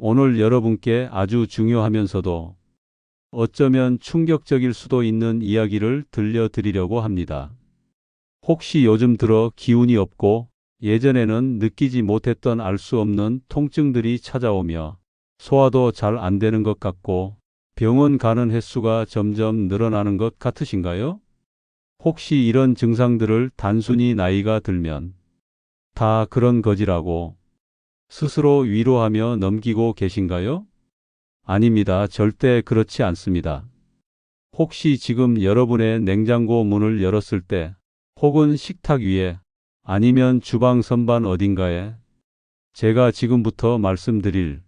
오늘 여러분께 아주 중요하면서도 어쩌면 충격적일 수도 있는 이야기를 들려드리려고 합니다. 혹시 요즘 들어 기운이 없고 예전에는 느끼지 못했던 알 수 없는 통증들이 찾아오며 소화도 잘 안 되는 것 같고 병원 가는 횟수가 점점 늘어나는 것 같으신가요? 혹시 이런 증상들을 단순히 나이가 들면 다 그런 거지라고 스스로 위로하며 넘기고 계신가요? 아닙니다. 절대 그렇지 않습니다. 혹시 지금 여러분의 냉장고 문을 열었을 때 혹은 식탁 위에 아니면 주방 선반 어딘가에 제가 지금부터 말씀드릴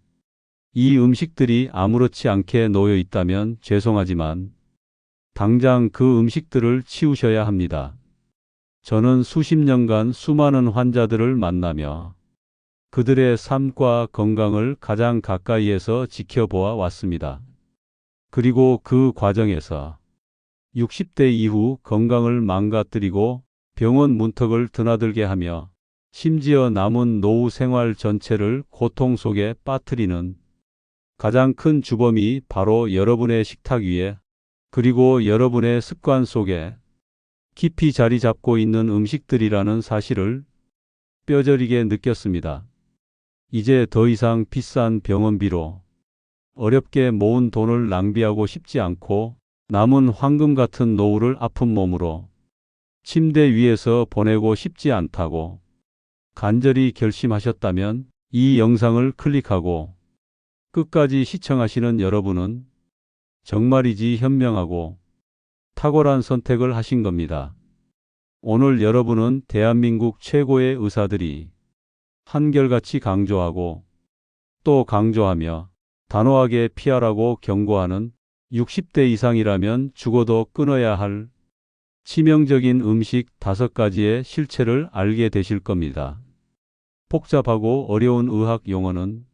이 음식들이 아무렇지 않게 놓여 있다면 죄송하지만 당장 그 음식들을 치우셔야 합니다. 저는 수십 년간 수많은 환자들을 만나며 그들의 삶과 건강을 가장 가까이에서 지켜보아 왔습니다. 그리고 그 과정에서 60대 이후 건강을 망가뜨리고 병원 문턱을 드나들게 하며 심지어 남은 노후 생활 전체를 고통 속에 빠뜨리는 가장 큰 주범이 바로 여러분의 식탁 위에 그리고 여러분의 습관 속에 깊이 자리 잡고 있는 음식들이라는 사실을 뼈저리게 느꼈습니다. 이제 더 이상 비싼 병원비로 어렵게 모은 돈을 낭비하고 싶지 않고 남은 황금 같은 노후를 아픈 몸으로 침대 위에서 보내고 싶지 않다고 간절히 결심하셨다면 이 영상을 클릭하고 끝까지 시청하시는 여러분은 정말이지 현명하고 탁월한 선택을 하신 겁니다. 오늘 여러분은 대한민국 최고의 의사들이 한결같이 강조하고 또 강조하며 단호하게 피하라고 경고하는 60대 이상이라면 죽어도 끊어야 할 치명적인 음식 5가지의 실체를 알게 되실 겁니다. 복잡하고 어려운 의학 용어는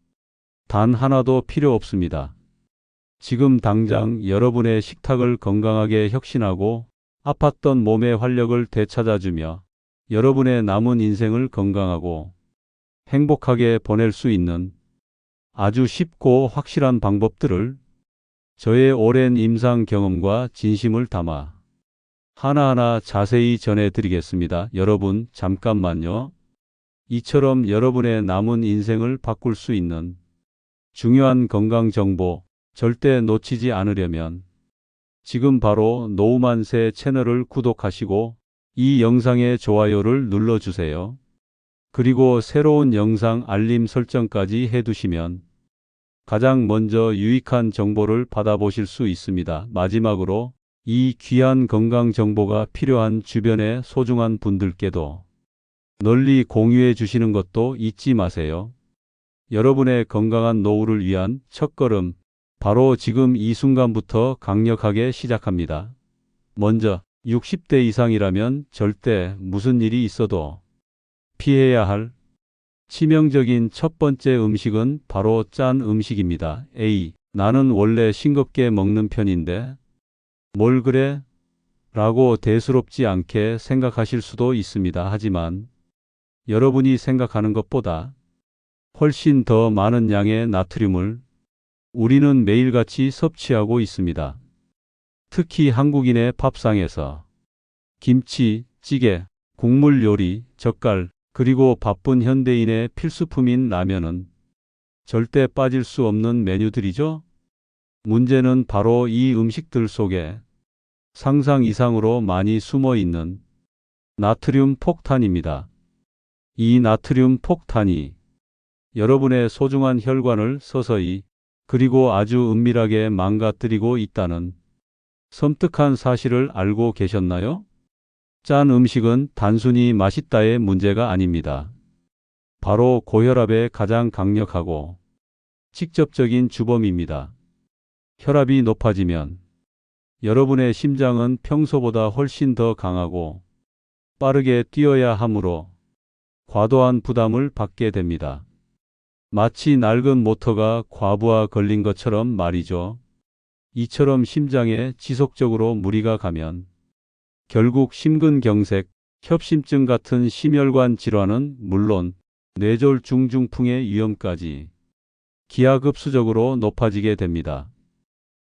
단 하나도 필요 없습니다. 지금 당장 여러분의 식탁을 건강하게 혁신하고 아팠던 몸의 활력을 되찾아주며 여러분의 남은 인생을 건강하고 행복하게 보낼 수 있는 아주 쉽고 확실한 방법들을 저의 오랜 임상 경험과 진심을 담아 하나하나 자세히 전해드리겠습니다. 여러분, 잠깐만요. 이처럼 여러분의 남은 인생을 바꿀 수 있는 중요한 건강 정보 절대 놓치지 않으려면 지금 바로 노후만세 채널을 구독하시고 이 영상의 좋아요를 눌러주세요. 그리고 새로운 영상 알림 설정까지 해두시면 가장 먼저 유익한 정보를 받아보실 수 있습니다. 마지막으로 이 귀한 건강 정보가 필요한 주변의 소중한 분들께도 널리 공유해 주시는 것도 잊지 마세요. 여러분의 건강한 노후를 위한 첫걸음, 바로 지금 이 순간부터 강력하게 시작합니다. 먼저 60대 이상이라면 절대 무슨 일이 있어도 피해야 할 치명적인 첫 번째 음식은 바로 짠 음식입니다. 나는 원래 싱겁게 먹는 편인데 뭘 그래? 라고 대수롭지 않게 생각하실 수도 있습니다. 하지만 여러분이 생각하는 것보다 훨씬 더 많은 양의 나트륨을 우리는 매일같이 섭취하고 있습니다. 특히 한국인의 밥상에서 김치, 찌개, 국물 요리, 젓갈, 그리고 바쁜 현대인의 필수품인 라면은 절대 빠질 수 없는 메뉴들이죠. 문제는 바로 이 음식들 속에 상상 이상으로 많이 숨어 있는 나트륨 폭탄입니다. 이 나트륨 폭탄이 여러분의 소중한 혈관을 서서히 그리고 아주 은밀하게 망가뜨리고 있다는 섬뜩한 사실을 알고 계셨나요? 짠 음식은 단순히 맛있다의 문제가 아닙니다. 바로 고혈압의 가장 강력하고 직접적인 주범입니다. 혈압이 높아지면 여러분의 심장은 평소보다 훨씬 더 강하고 빠르게 뛰어야 하므로 과도한 부담을 받게 됩니다. 마치 낡은 모터가 과부하 걸린 것처럼 말이죠. 이처럼 심장에 지속적으로 무리가 가면 결국 심근경색, 협심증 같은 심혈관 질환은 물론 뇌졸중 중풍의 위험까지 기하급수적으로 높아지게 됩니다.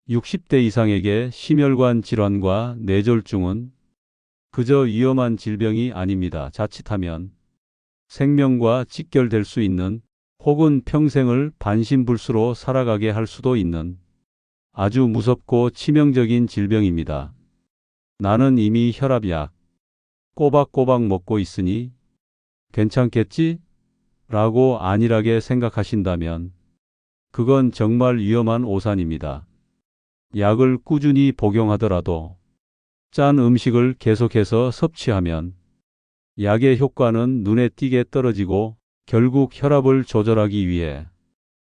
60대 이상에게 심혈관 질환과 뇌졸중은 그저 위험한 질병이 아닙니다. 자칫하면 생명과 직결될 수 있는, 혹은 평생을 반신불수로 살아가게 할 수도 있는 아주 무섭고 치명적인 질병입니다. 나는 이미 혈압약 꼬박꼬박 먹고 있으니 괜찮겠지? 라고 안일하게 생각하신다면 그건 정말 위험한 오산입니다. 약을 꾸준히 복용하더라도 짠 음식을 계속해서 섭취하면 약의 효과는 눈에 띄게 떨어지고 결국 혈압을 조절하기 위해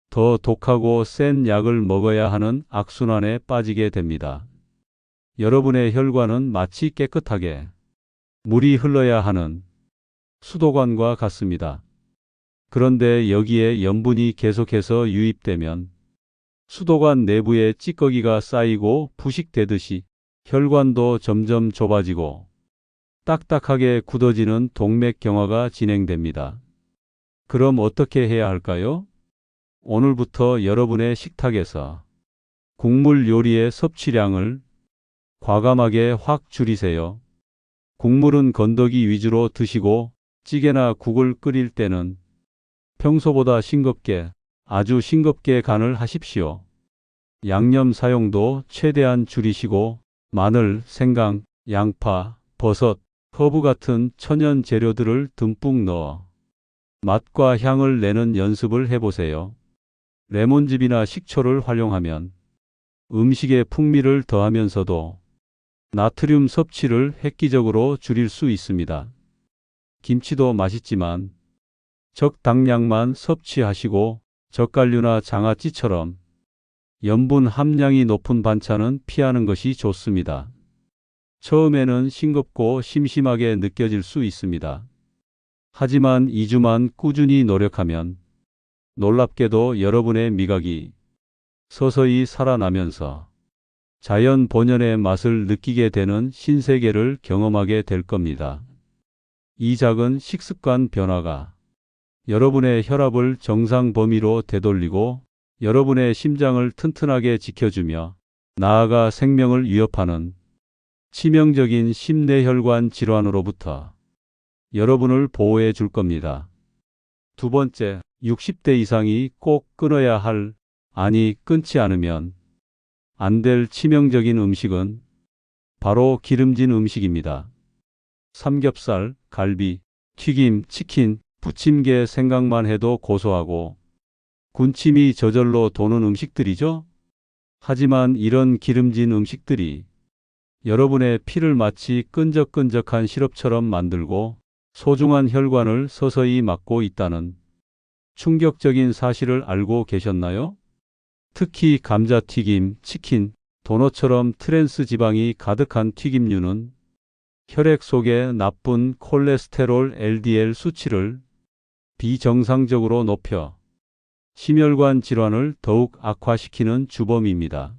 더 독하고 센 약을 먹어야 하는 악순환에 빠지게 됩니다. 여러분의 혈관은 마치 깨끗하게 물이 흘러야 하는 수도관과 같습니다. 그런데 여기에 염분이 계속해서 유입되면 수도관 내부에 찌꺼기가 쌓이고 부식되듯이 혈관도 점점 좁아지고 딱딱하게 굳어지는 동맥경화가 진행됩니다. 그럼 어떻게 해야 할까요? 오늘부터 여러분의 식탁에서 국물 요리의 섭취량을 과감하게 확 줄이세요. 국물은 건더기 위주로 드시고 찌개나 국을 끓일 때는 평소보다 싱겁게, 아주 싱겁게 간을 하십시오. 양념 사용도 최대한 줄이시고 마늘, 생강, 양파, 버섯, 허브 같은 천연 재료들을 듬뿍 넣어 맛과 향을 내는 연습을 해보세요. 레몬즙이나 식초를 활용하면 음식의 풍미를 더하면서도 나트륨 섭취를 획기적으로 줄일 수 있습니다. 김치도 맛있지만 적당량만 섭취하시고 젓갈류나 장아찌처럼 염분 함량이 높은 반찬은 피하는 것이 좋습니다. 처음에는 싱겁고 심심하게 느껴질 수 있습니다. 하지만 2주만 꾸준히 노력하면 놀랍게도 여러분의 미각이 서서히 살아나면서 자연 본연의 맛을 느끼게 되는 신세계를 경험하게 될 겁니다. 이 작은 식습관 변화가 여러분의 혈압을 정상 범위로 되돌리고 여러분의 심장을 튼튼하게 지켜주며 나아가 생명을 위협하는 치명적인 심내혈관 질환으로부터 여러분을 보호해 줄 겁니다. 두 번째, 60대 이상이 꼭 끊어야 할, 아니 끊지 않으면 안 될 치명적인 음식은 바로 기름진 음식입니다. 삼겹살, 갈비, 튀김, 치킨, 부침개 생각만 해도 고소하고 군침이 저절로 도는 음식들이죠. 하지만 이런 기름진 음식들이 여러분의 피를 마치 끈적끈적한 시럽처럼 만들고 소중한 혈관을 서서히 막고 있다는 충격적인 사실을 알고 계셨나요? 특히 감자튀김, 치킨, 도넛처럼 트랜스 지방이 가득한 튀김류는 혈액 속의 나쁜 콜레스테롤 LDL 수치를 비정상적으로 높여 심혈관 질환을 더욱 악화시키는 주범입니다.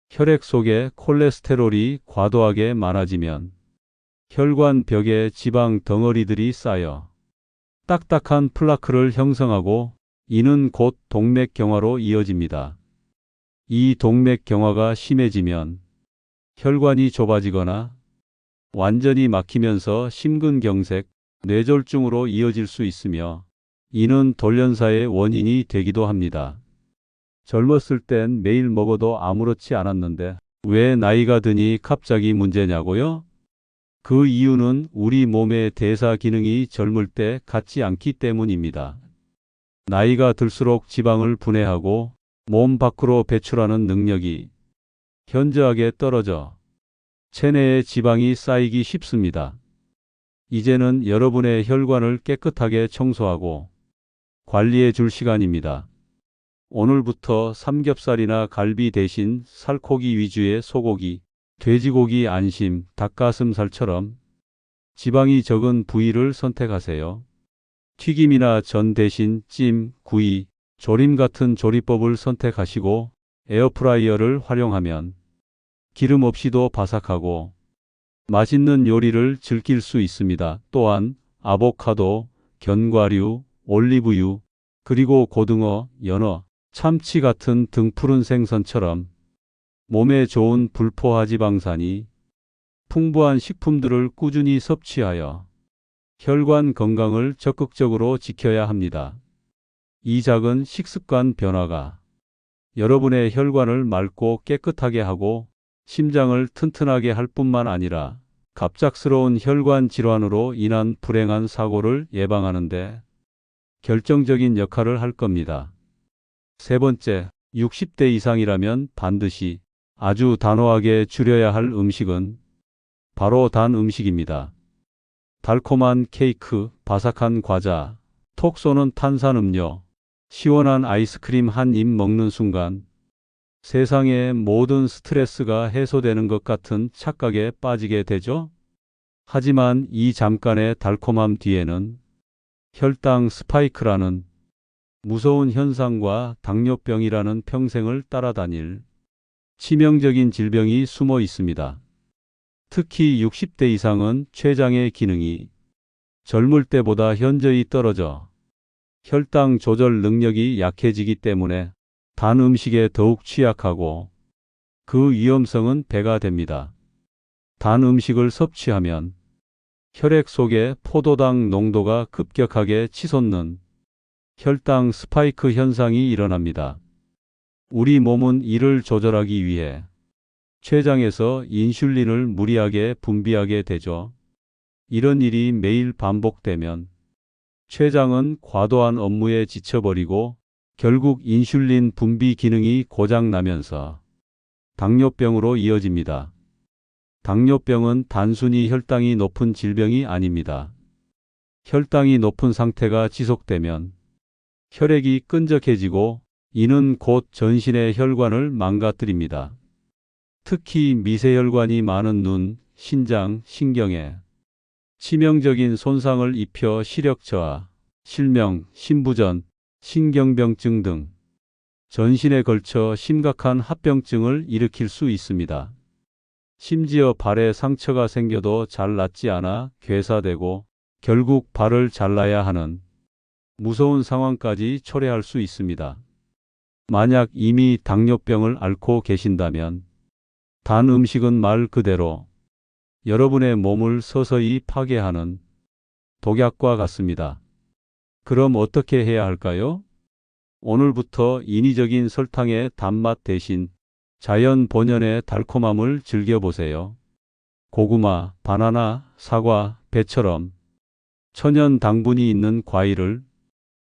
혈액 속에 콜레스테롤이 과도하게 많아지면 혈관 벽에 지방 덩어리들이 쌓여 딱딱한 플라크를 형성하고 이는 곧 동맥경화로 이어집니다. 이 동맥경화가 심해지면 혈관이 좁아지거나 완전히 막히면서 심근경색, 뇌졸중으로 이어질 수 있으며 이는 돌연사의 원인이 되기도 합니다. 젊었을 땐 매일 먹어도 아무렇지 않았는데 왜 나이가 드니 갑자기 문제냐고요? 그 이유는 우리 몸의 대사 기능이 젊을 때 같지 않기 때문입니다. 나이가 들수록 지방을 분해하고 몸 밖으로 배출하는 능력이 현저하게 떨어져 체내에 지방이 쌓이기 쉽습니다. 이제는 여러분의 혈관을 깨끗하게 청소하고 관리해 줄 시간입니다. 오늘부터 삼겹살이나 갈비 대신 살코기 위주의 소고기, 돼지고기 안심, 닭가슴살처럼 지방이 적은 부위를 선택하세요. 튀김이나 전 대신 찜, 구이, 조림 같은 조리법을 선택하시고 에어프라이어를 활용하면 기름 없이도 바삭하고 맛있는 요리를 즐길 수 있습니다. 또한 아보카도, 견과류, 올리브유, 그리고 고등어, 연어, 참치 같은 등푸른 생선처럼 몸에 좋은 불포화지방산이 풍부한 식품들을 꾸준히 섭취하여 혈관 건강을 적극적으로 지켜야 합니다. 이 작은 식습관 변화가 여러분의 혈관을 맑고 깨끗하게 하고 심장을 튼튼하게 할 뿐만 아니라 갑작스러운 혈관 질환으로 인한 불행한 사고를 예방하는데 결정적인 역할을 할 겁니다. 세 번째, 60대 이상이라면 반드시 아주 단호하게 줄여야 할 음식은 바로 단 음식입니다. 달콤한 케이크, 바삭한 과자, 톡 쏘는 탄산음료, 시원한 아이스크림 한 입 먹는 순간 세상의 모든 스트레스가 해소되는 것 같은 착각에 빠지게 되죠. 하지만 이 잠깐의 달콤함 뒤에는 혈당 스파이크라는 무서운 현상과 당뇨병이라는 평생을 따라다닐 치명적인 질병이 숨어 있습니다. 특히 60대 이상은 췌장의 기능이 젊을 때보다 현저히 떨어져 혈당 조절 능력이 약해지기 때문에 단 음식에 더욱 취약하고 그 위험성은 배가 됩니다. 단 음식을 섭취하면 혈액 속의 포도당 농도가 급격하게 치솟는 혈당 스파이크 현상이 일어납니다. 우리 몸은 이를 조절하기 위해 췌장에서 인슐린을 무리하게 분비하게 되죠. 이런 일이 매일 반복되면 췌장은 과도한 업무에 지쳐버리고 결국 인슐린 분비 기능이 고장나면서 당뇨병으로 이어집니다. 당뇨병은 단순히 혈당이 높은 질병이 아닙니다. 혈당이 높은 상태가 지속되면 혈액이 끈적해지고 이는 곧 전신의 혈관을 망가뜨립니다. 특히 미세혈관이 많은 눈, 신장, 신경에 치명적인 손상을 입혀 시력 저하, 실명, 신부전, 신경병증 등 전신에 걸쳐 심각한 합병증을 일으킬 수 있습니다. 심지어 발에 상처가 생겨도 잘 낫지 않아 괴사되고 결국 발을 잘라야 하는 무서운 상황까지 초래할 수 있습니다. 만약 이미 당뇨병을 앓고 계신다면 단 음식은 말 그대로 여러분의 몸을 서서히 파괴하는 독약과 같습니다. 그럼 어떻게 해야 할까요? 오늘부터 인위적인 설탕의 단맛 대신 자연 본연의 달콤함을 즐겨보세요. 고구마, 바나나, 사과, 배처럼 천연 당분이 있는 과일을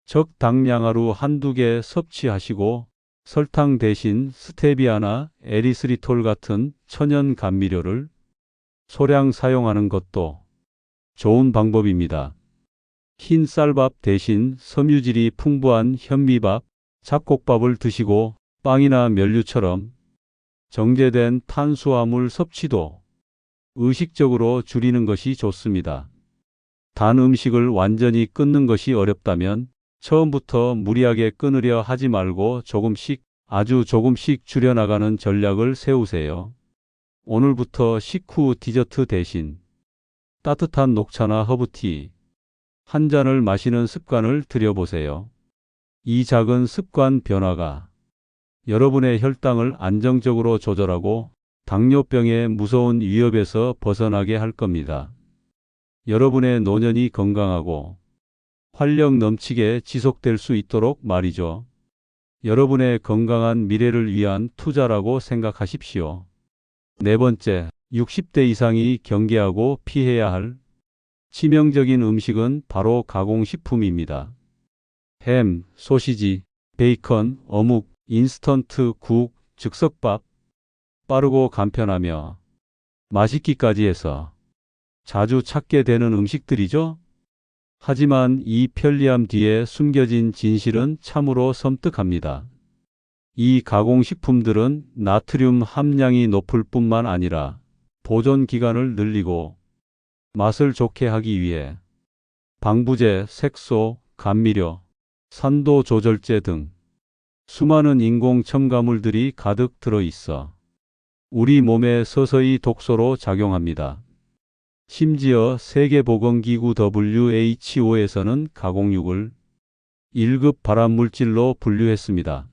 적당량 한두 개 섭취하시고 설탕 대신 스테비아나 에리스리톨 같은 천연 감미료를 소량 사용하는 것도 좋은 방법입니다. 흰 쌀밥 대신 섬유질이 풍부한 현미밥, 잡곡밥을 드시고 빵이나 면류처럼 정제된 탄수화물 섭취도 의식적으로 줄이는 것이 좋습니다. 단 음식을 완전히 끊는 것이 어렵다면 처음부터 무리하게 끊으려 하지 말고 조금씩, 아주 조금씩 줄여나가는 전략을 세우세요. 오늘부터 식후 디저트 대신 따뜻한 녹차나 허브티 한 잔을 마시는 습관을 들여보세요. 이 작은 습관 변화가 여러분의 혈당을 안정적으로 조절하고 당뇨병의 무서운 위협에서 벗어나게 할 겁니다. 여러분의 노년이 건강하고 활력 넘치게 지속될 수 있도록 말이죠. 여러분의 건강한 미래를 위한 투자라고 생각하십시오. 네 번째, 60대 이상이 경계하고 피해야 할 치명적인 음식은 바로 가공식품입니다. 햄, 소시지, 베이컨, 어묵, 인스턴트 국, 즉석밥, 빠르고 간편하며 맛있기까지 해서 자주 찾게 되는 음식들이죠. 하지만 이 편리함 뒤에 숨겨진 진실은 참으로 섬뜩합니다. 이 가공식품들은 나트륨 함량이 높을 뿐만 아니라 보존 기간을 늘리고 맛을 좋게 하기 위해 방부제, 색소, 감미료, 산도 조절제 등 수많은 인공 첨가물들이 가득 들어 있어 우리 몸에 서서히 독소로 작용합니다. 심지어 세계보건기구 WHO에서는 가공육을 1급 발암물질로 분류했습니다.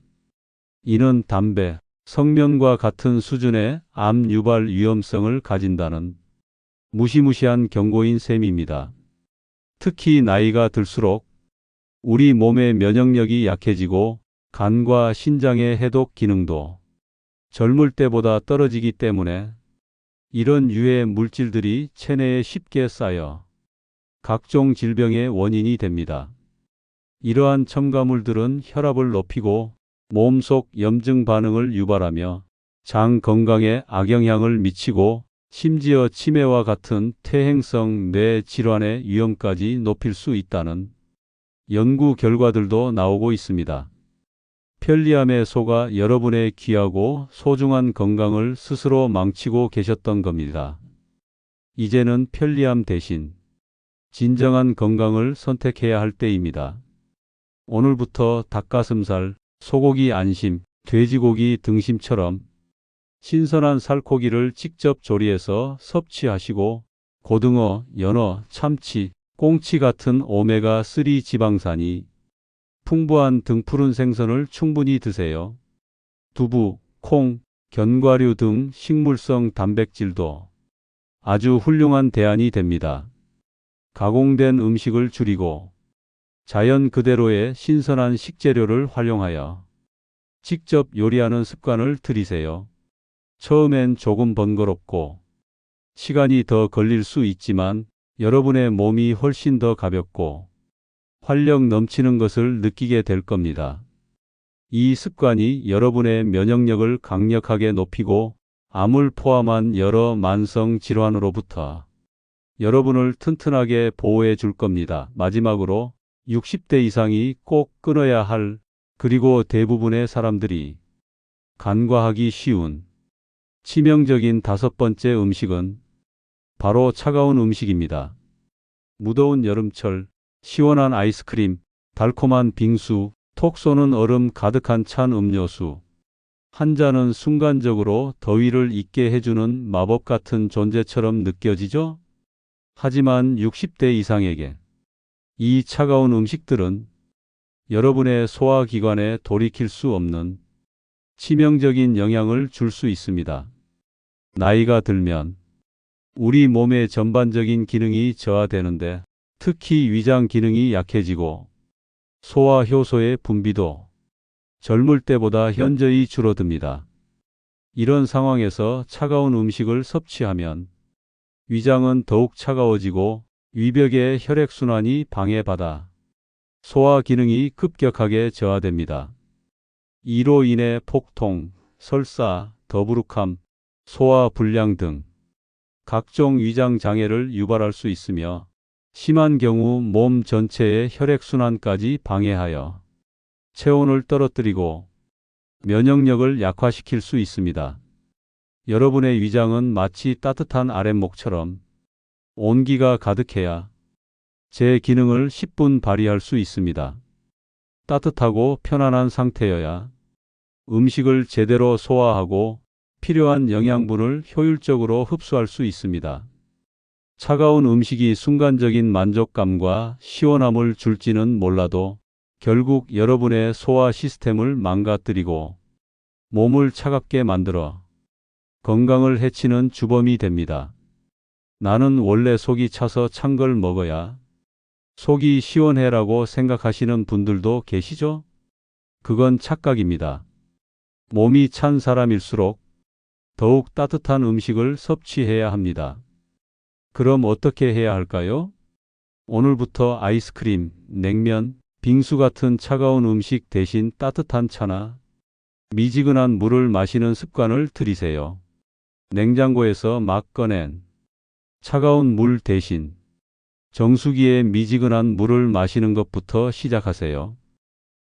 이는 담배, 성면과 같은 수준의 암 유발 위험성을 가진다는 무시무시한 경고인 셈입니다. 특히 나이가 들수록 우리 몸의 면역력이 약해지고 간과 신장의 해독 기능도 젊을 때보다 떨어지기 때문에 이런 유해 물질들이 체내에 쉽게 쌓여 각종 질병의 원인이 됩니다. 이러한 첨가물들은 혈압을 높이고 몸속 염증 반응을 유발하며 장 건강에 악영향을 미치고 심지어 치매와 같은 퇴행성 뇌 질환의 위험까지 높일 수 있다는 연구 결과들도 나오고 있습니다. 편리함에 속아 여러분의 귀하고 소중한 건강을 스스로 망치고 계셨던 겁니다. 이제는 편리함 대신 진정한 건강을 선택해야 할 때입니다. 오늘부터 닭가슴살, 소고기 안심, 돼지고기 등심처럼 신선한 살코기를 직접 조리해서 섭취하시고 고등어, 연어, 참치, 꽁치 같은 오메가3 지방산이 풍부한 등푸른 생선을 충분히 드세요. 두부, 콩, 견과류 등 식물성 단백질도 아주 훌륭한 대안이 됩니다. 가공된 음식을 줄이고 자연 그대로의 신선한 식재료를 활용하여 직접 요리하는 습관을 들이세요. 처음엔 조금 번거롭고 시간이 더 걸릴 수 있지만 여러분의 몸이 훨씬 더 가볍고 활력 넘치는 것을 느끼게 될 겁니다. 이 습관이 여러분의 면역력을 강력하게 높이고 암을 포함한 여러 만성 질환으로부터 여러분을 튼튼하게 보호해 줄 겁니다. 마지막으로 60대 이상이 꼭 끊어야 할, 그리고 대부분의 사람들이 간과하기 쉬운 치명적인 5번째 음식은 바로 차가운 음식입니다. 무더운 여름철, 시원한 아이스크림, 달콤한 빙수, 톡 쏘는 얼음 가득한 찬 음료수. 한 잔은 순간적으로 더위를 잊게 해주는 마법 같은 존재처럼 느껴지죠? 하지만 60대 이상에게 이 차가운 음식들은 여러분의 소화기관에 돌이킬 수 없는 치명적인 영향을 줄 수 있습니다. 나이가 들면 우리 몸의 전반적인 기능이 저하되는데 특히 위장 기능이 약해지고 소화 효소의 분비도 젊을 때보다 현저히 줄어듭니다. 이런 상황에서 차가운 음식을 섭취하면 위장은 더욱 차가워지고 위벽의 혈액순환이 방해받아 소화 기능이 급격하게 저하됩니다. 이로 인해 폭통, 설사, 더부룩함, 소화 불량 등 각종 위장 장애를 유발할 수 있으며 심한 경우 몸 전체의 혈액순환까지 방해하여 체온을 떨어뜨리고 면역력을 약화시킬 수 있습니다. 여러분의 위장은 마치 따뜻한 아랫목처럼 온기가 가득해야 제 기능을 10분 발휘할 수 있습니다. 따뜻하고 편안한 상태여야 음식을 제대로 소화하고 필요한 영양분을 효율적으로 흡수할 수 있습니다. 차가운 음식이 순간적인 만족감과 시원함을 줄지는 몰라도 결국 여러분의 소화 시스템을 망가뜨리고 몸을 차갑게 만들어 건강을 해치는 주범이 됩니다. 나는 원래 속이 차서 찬 걸 먹어야 속이 시원해라고 생각하시는 분들도 계시죠? 그건 착각입니다. 몸이 찬 사람일수록 더욱 따뜻한 음식을 섭취해야 합니다. 그럼 어떻게 해야 할까요? 오늘부터 아이스크림, 냉면, 빙수 같은 차가운 음식 대신 따뜻한 차나 미지근한 물을 마시는 습관을 들이세요. 냉장고에서 막 꺼낸 차가운 물 대신 정수기에 미지근한 물을 마시는 것부터 시작하세요.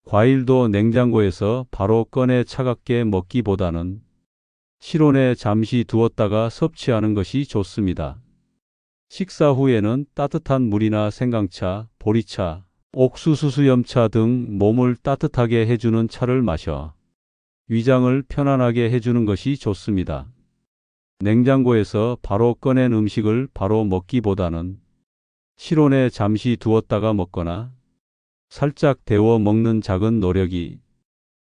과일도 냉장고에서 바로 꺼내 차갑게 먹기보다는 실온에 잠시 두었다가 섭취하는 것이 좋습니다. 식사 후에는 따뜻한 물이나 생강차, 보리차, 옥수수수염차 등 몸을 따뜻하게 해주는 차를 마셔 위장을 편안하게 해주는 것이 좋습니다. 냉장고에서 바로 꺼낸 음식을 바로 먹기보다는 실온에 잠시 두었다가 먹거나 살짝 데워 먹는 작은 노력이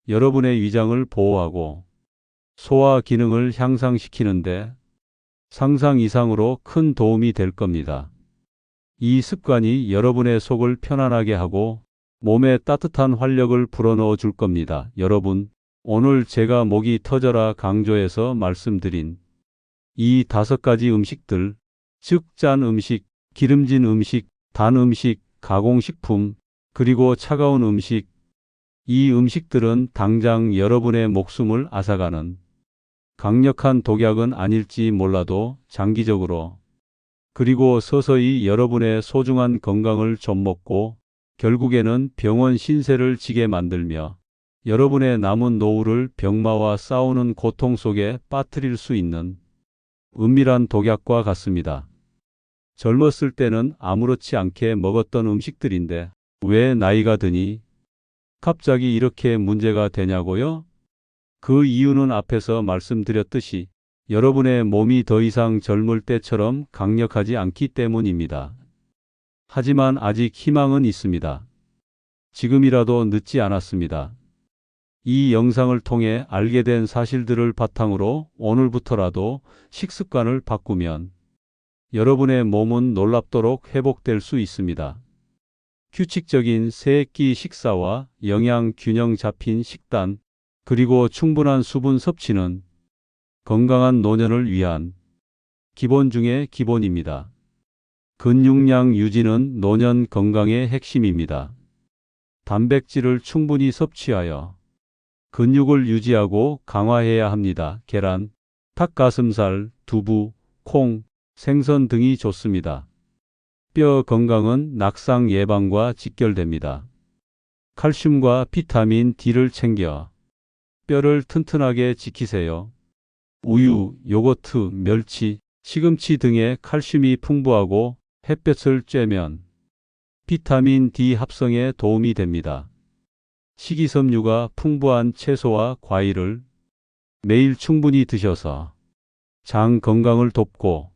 여러분의 위장을 보호하고 소화 기능을 향상시키는데 상상 이상으로 큰 도움이 될 겁니다. 이 습관이 여러분의 속을 편안하게 하고 몸에 따뜻한 활력을 불어넣어 줄 겁니다. 여러분, 오늘 제가 목이 터져라 강조해서 말씀드린 이 5가지 음식들, 즉 짠 음식, 기름진 음식, 단 음식, 가공식품, 그리고 차가운 음식, 이 음식들은 당장 여러분의 목숨을 앗아가는 강력한 독약은 아닐지 몰라도 장기적으로 그리고 서서히 여러분의 소중한 건강을 좀먹고 결국에는 병원 신세를 지게 만들며 여러분의 남은 노후를 병마와 싸우는 고통 속에 빠뜨릴 수 있는 은밀한 독약과 같습니다. 젊었을 때는 아무렇지 않게 먹었던 음식들인데 왜 나이가 드니 갑자기 이렇게 문제가 되냐고요? 그 이유는 앞에서 말씀드렸듯이 여러분의 몸이 더 이상 젊을 때처럼 강력하지 않기 때문입니다. 하지만 아직 희망은 있습니다. 지금이라도 늦지 않았습니다. 이 영상을 통해 알게 된 사실들을 바탕으로 오늘부터라도 식습관을 바꾸면 여러분의 몸은 놀랍도록 회복될 수 있습니다. 규칙적인 세 끼 식사와 영양 균형 잡힌 식단, 그리고 충분한 수분 섭취는 건강한 노년을 위한 기본 중의 기본입니다. 근육량 유지는 노년 건강의 핵심입니다. 단백질을 충분히 섭취하여 근육을 유지하고 강화해야 합니다. 계란, 닭가슴살, 두부, 콩, 생선 등이 좋습니다. 뼈 건강은 낙상 예방과 직결됩니다. 칼슘과 비타민 D를 챙겨 뼈를 튼튼하게 지키세요. 우유, 요거트, 멸치, 시금치 등의 칼슘이 풍부하고 햇볕을 쬐면 비타민 D 합성에 도움이 됩니다. 식이섬유가 풍부한 채소와 과일을 매일 충분히 드셔서 장 건강을 돕고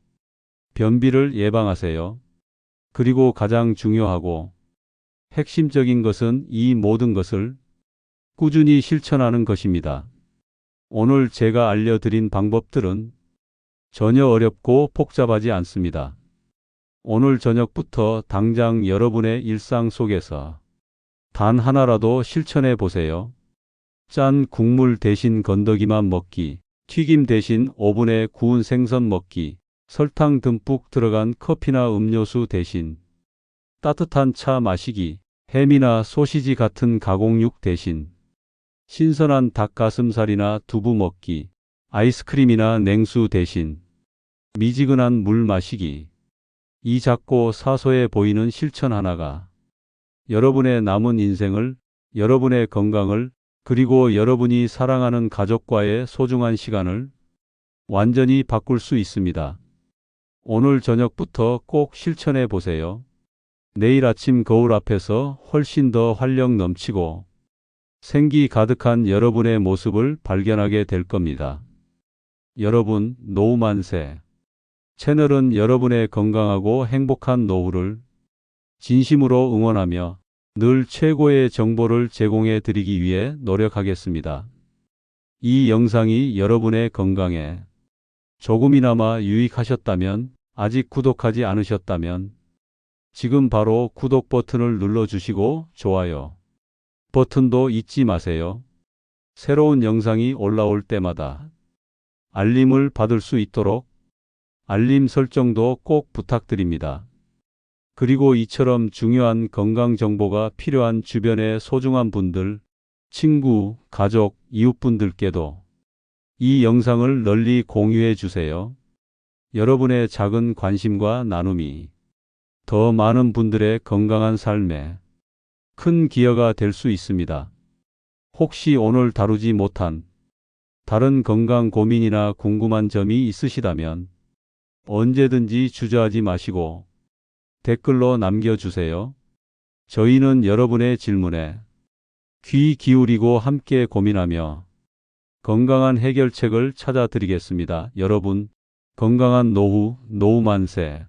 변비를 예방하세요. 그리고 가장 중요하고 핵심적인 것은 이 모든 것을 꾸준히 실천하는 것입니다. 오늘 제가 알려드린 방법들은 전혀 어렵고 복잡하지 않습니다. 오늘 저녁부터 당장 여러분의 일상 속에서 단 하나라도 실천해 보세요. 짠 국물 대신 건더기만 먹기, 튀김 대신 오븐에 구운 생선 먹기, 설탕 듬뿍 들어간 커피나 음료수 대신 따뜻한 차 마시기, 햄이나 소시지 같은 가공육 대신 신선한 닭가슴살이나 두부 먹기, 아이스크림이나 냉수 대신 미지근한 물 마시기. 이 작고 사소해 보이는 실천 하나가 여러분의 남은 인생을, 여러분의 건강을, 그리고 여러분이 사랑하는 가족과의 소중한 시간을 완전히 바꿀 수 있습니다. 오늘 저녁부터 꼭 실천해 보세요. 내일 아침 거울 앞에서 훨씬 더 활력 넘치고 생기 가득한 여러분의 모습을 발견하게 될 겁니다. 여러분, 노후 만세. 채널은 여러분의 건강하고 행복한 노후를 진심으로 응원하며 늘 최고의 정보를 제공해 드리기 위해 노력하겠습니다. 이 영상이 여러분의 건강에 조금이나마 유익하셨다면, 아직 구독하지 않으셨다면 지금 바로 구독 버튼을 눌러주시고 좋아요 버튼도 잊지 마세요. 새로운 영상이 올라올 때마다 알림을 받을 수 있도록 알림 설정도 꼭 부탁드립니다. 그리고 이처럼 중요한 건강 정보가 필요한 주변의 소중한 분들, 친구, 가족, 이웃분들께도 이 영상을 널리 공유해 주세요. 여러분의 작은 관심과 나눔이 더 많은 분들의 건강한 삶에 큰 기여가 될 수 있습니다. 혹시 오늘 다루지 못한 다른 건강 고민이나 궁금한 점이 있으시다면 언제든지 주저하지 마시고 댓글로 남겨주세요. 저희는 여러분의 질문에 귀 기울이고 함께 고민하며 건강한 해결책을 찾아드리겠습니다. 여러분, 건강한 노후 만세.